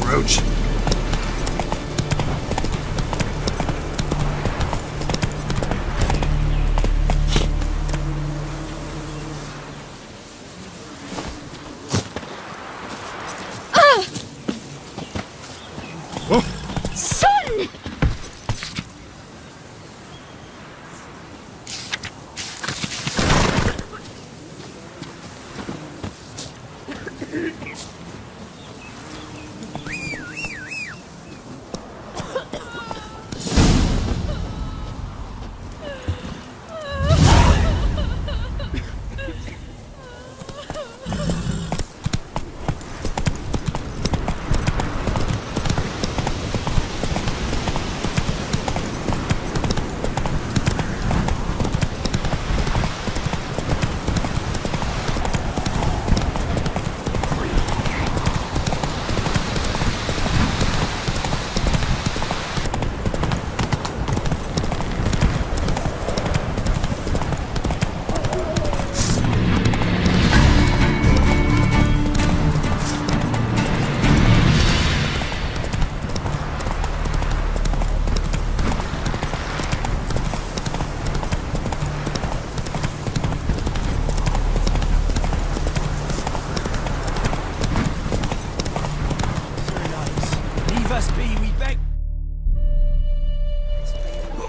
Roach. Son!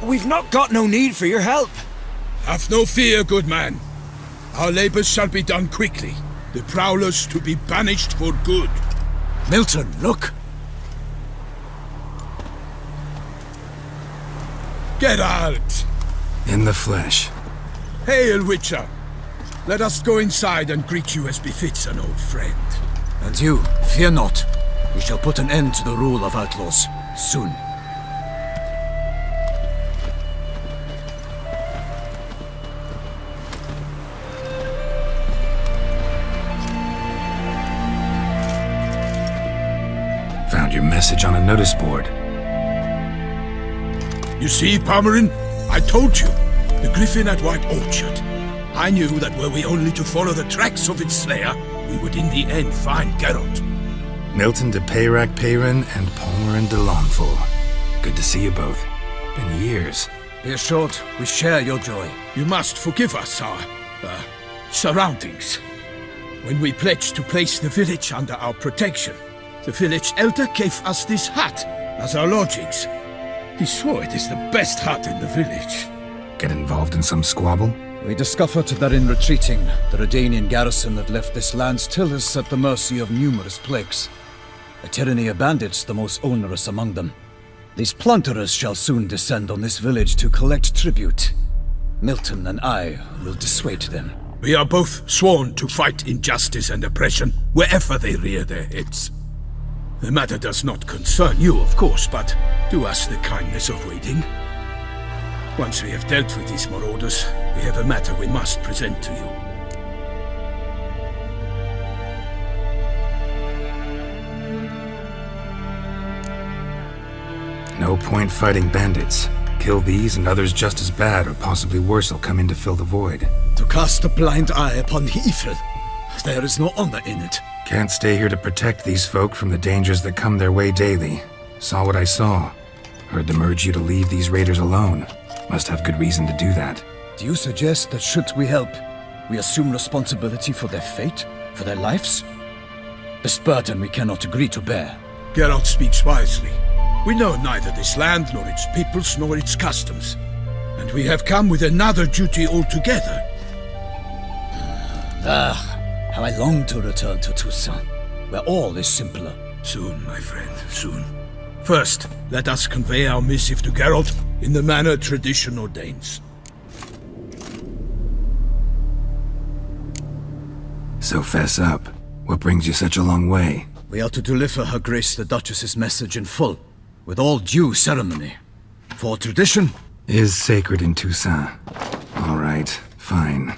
We've not got no need for your help. Have no fear, good man. Our labors shall be done quickly. The prowlers to be banished for good. Milton, look. Geralt! In the flesh. Hail, Witcher! Let us go inside and greet you as befits an old friend. And you, fear not. We shall put an end to the rule of outlaws, soon. Found your message on a notice board. You see, Palmerin? I told you. The griffin at White Orchard. I knew that were we only to follow the tracks of its slayer, we would in the end find Geralt. Milton de Peyrac Peyran and Palmerin de Lawnful. Good to see you both. Been years. Be assured, we share your joy. You must forgive us our, surroundings. When we pledged to place the village under our protection, the village elder gave us this hut as our lodgings. He swore it is the best hut in the village. Get involved in some squabble? We discovered that in retreating, the Redanian garrison that left this land still is at the mercy of numerous plagues. A tyranny of bandits, the most onerous among them. These plunderers shall soon descend on this village to collect tribute. Milton and I will dissuade them. We are both sworn to fight injustice and oppression wherever they rear their heads. The matter does not concern you, of course, but do us the kindness of waiting. Once we have dealt with these marauders, we have a matter we must present to you. No point fighting bandits. Kill these and others just as bad or possibly worse will come in to fill the void. To cast a blind eye upon the evil. There is no honor in it. Can't stay here to protect these folk from the dangers that come their way daily. Saw what I saw. Heard them urge you to leave these raiders alone. Must have good reason to do that. Do you suggest that should we help, we assume responsibility for their fate, for their lives? This burden we cannot agree to bear. Geralt speaks wisely. We know neither this land, nor its peoples, nor its customs. And we have come with another duty altogether. How I long to return to Toussaint, where all is simpler. Soon, my friend, soon. First, let us convey our missive to Geralt in the manner tradition ordains. So fess up. What brings you such a long way? We are to deliver Her Grace the Duchess's message in full, with all due ceremony. For tradition is sacred in Toussaint. All right, fine.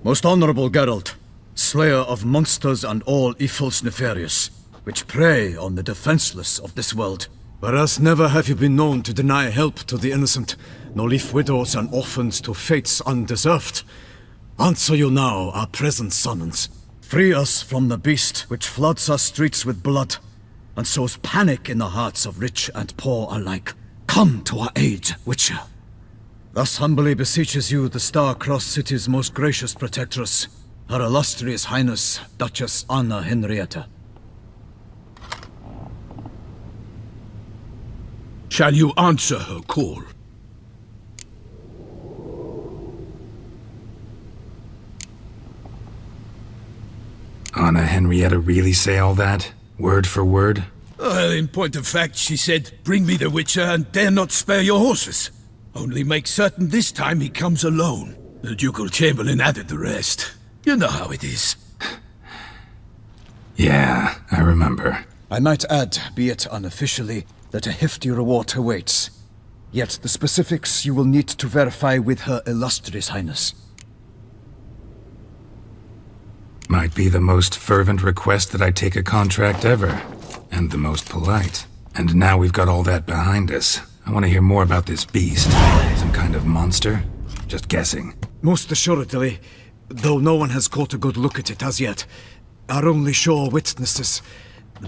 Most honorable Geralt, slayer of monsters and all evils nefarious, which prey on the defenseless of this world. Whereas never have you been known to deny help to the innocent, nor leave widows and orphans to fates undeserved. Answer you now our present summons. Free us from the beast which floods our streets with blood and sows panic in the hearts of rich and poor alike. Come to our aid, Witcher. Thus humbly beseeches you the Star-Crossed City's most gracious protectress, Her Illustrious Highness, Duchess Anna Henrietta. Shall you answer her call? Anna Henrietta really say all that? Word for word? Well, in point of fact, she said, "Bring me the Witcher and dare not spare your horses. Only make certain this time he comes alone." The Ducal Chamberlain added the rest. You know how it is. Yeah, I remember. I might add, be it unofficially, that a hefty reward awaits. Yet the specifics you will need to verify with Her Illustrious Highness. Might be the most fervent request that I take a contract ever. And the most polite. And now we've got all that behind us. I want to hear more about this beast. Some kind of monster? Just guessing. Most assuredly, though no one has caught a good look at it as yet. Our only sure witnesses.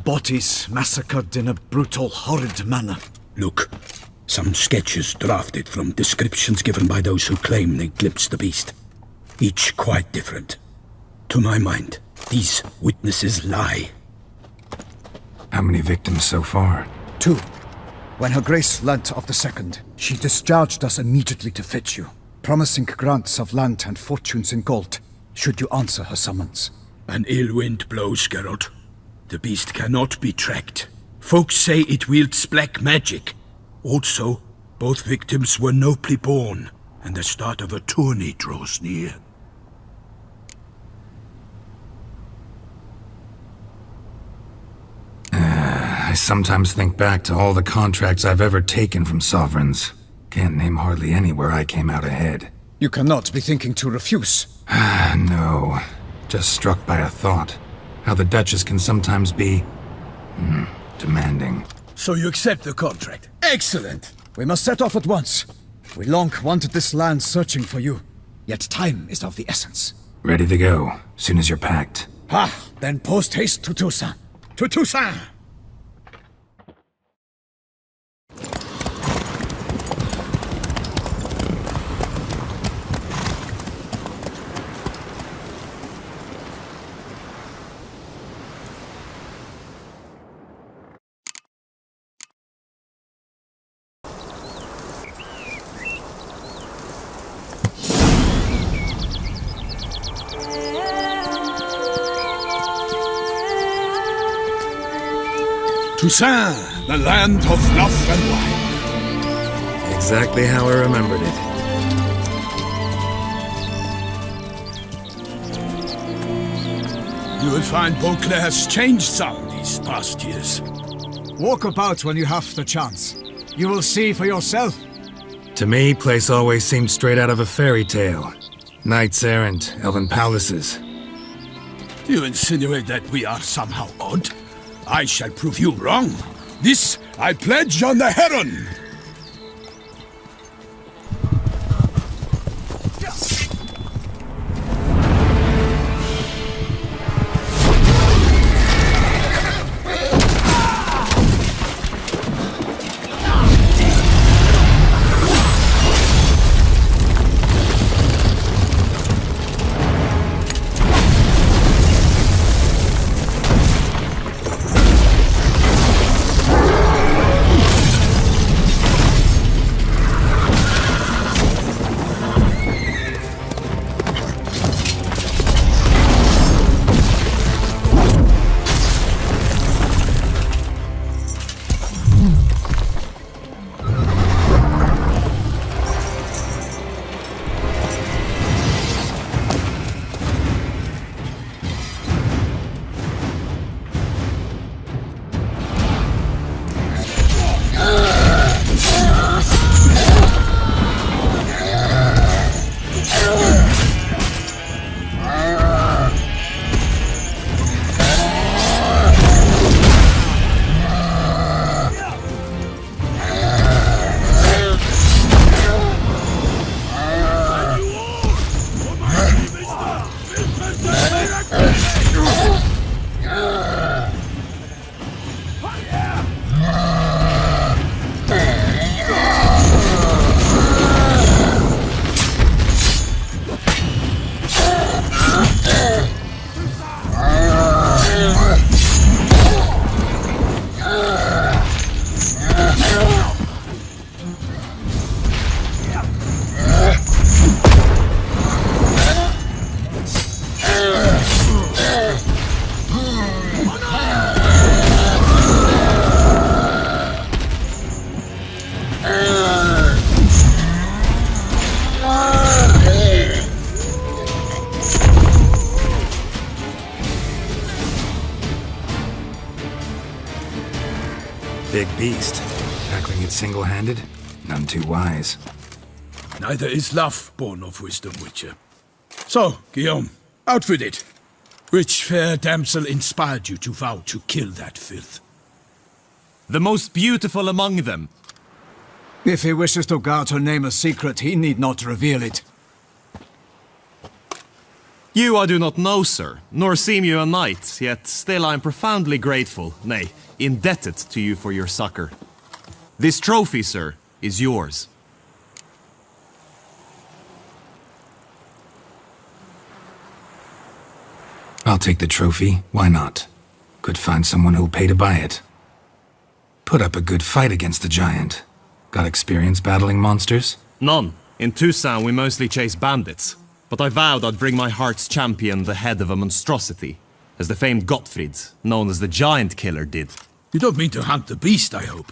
Bodies massacred in a brutal, horrid manner. Look, some sketches drafted from descriptions given by those who claim they glimpsed the beast. Each quite different. To my mind, these witnesses lie. How many victims so far? 2. When Her Grace learnt of the second, she discharged us immediately to fetch you, promising grants of land and fortunes in gold, should you answer her summons. An ill wind blows, Geralt. The beast cannot be tracked. Folks say it wields black magic. Also, both victims were nobly born, and the start of a tourney draws near. I sometimes think back to all the contracts I've ever taken from sovereigns. Can't name hardly any where I came out ahead. You cannot be thinking to refuse. No. Just struck by a thought. How the Duchess can sometimes be... demanding. So you accept the contract? Excellent! We must set off at once. We long wanted this land searching for you. Yet time is of the essence. Ready to go, soon as you're packed. Then post haste to Toussaint. To Toussaint! Toussaint, the land of love and wine. Exactly how I remembered it. You will find Beauclair's changed some these past years. Walk about when you have the chance. You will see for yourself. To me, place always seemed straight out of a fairy tale. Knights errant, elven palaces. Do you insinuate that we are somehow odd? I shall prove you wrong. This I pledge on the Heron! Big beast. Tackling it single-handed? None too wise. Neither is love born of wisdom, Witcher. So, Guillaume, out with it. Which fair damsel inspired you to vow to kill that filth? The most beautiful among them. If he wishes to guard her name a secret, he need not reveal it. You I do not know, sir, nor seem you a knight, yet still I am profoundly grateful, nay, indebted to you for your succor. This trophy, sir, is yours. I'll take the trophy, why not? Could find someone who'll pay to buy it. Put up a good fight against the giant. Got experience battling monsters? None. In Toussaint we mostly chase bandits, but I vowed I'd bring my heart's champion the head of a monstrosity, as the famed Gottfried, known as the Giant Killer, did. You don't mean to hunt the beast, I hope.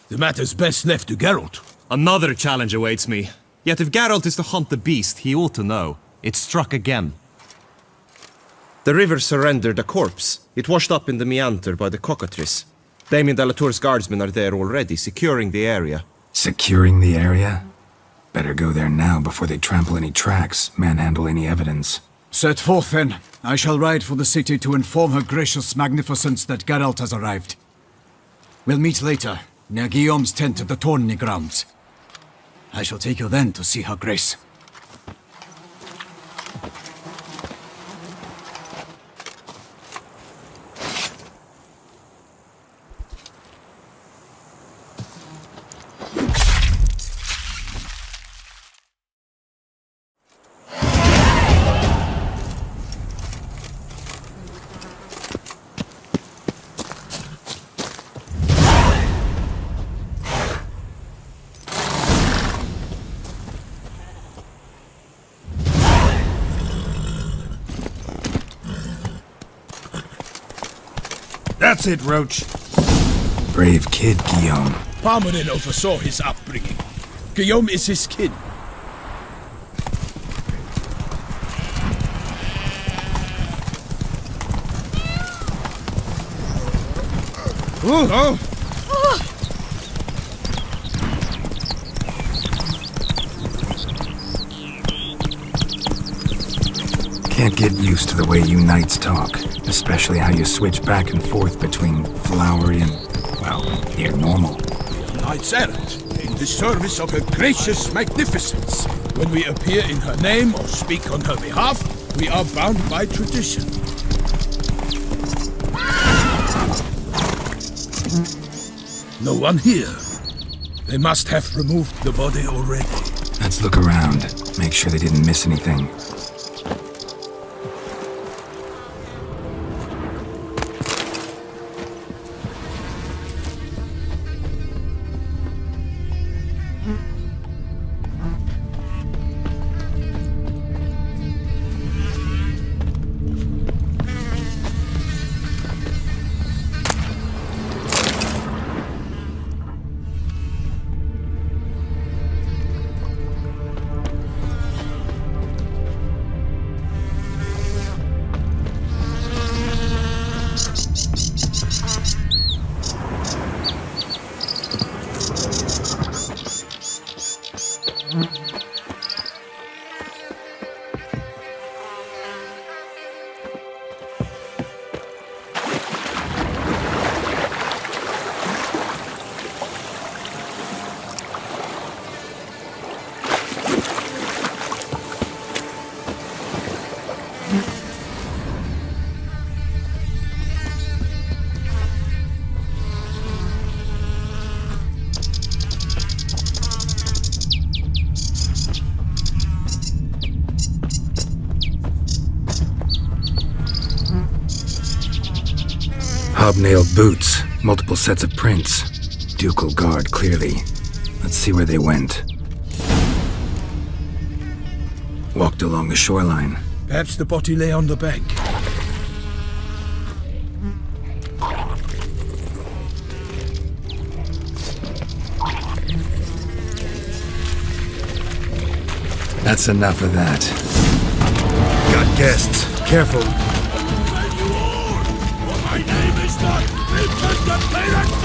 The matter's best left to Geralt. Another challenge awaits me. Yet if Geralt is to hunt the beast, he ought to know. It struck again. The river surrendered a corpse. It washed up in the meander by the cockatrice. Damien Delatour's guardsmen are there already, securing the area. Securing the area? Better go there now before they trample any tracks, manhandle any evidence. Set forth then. I shall ride for the city to inform her gracious magnificence that Geralt has arrived. We'll meet later, near Guillaume's tent at the Tourney grounds. I shall take you then to see her grace. That's it, Roach. Brave kid, Guillaume. Parmanin oversaw his upbringing. Guillaume is his kid. Oh! Can't get used to the way you knights talk, especially how you switch back and forth between flowery and, well, near normal. Knights errant, in the service of her gracious magnificence. When we appear in her name or speak on her behalf, we are bound by tradition. No one here. They must have removed the body already. Let's look around, make sure they didn't miss anything. hobnail boots, multiple sets of prints. Ducal guard, clearly. Let's see where they went. Walked along the shoreline. Perhaps the body lay on the bank. That's enough of that. Got guests. Careful. My name is not Vincent the Pirate!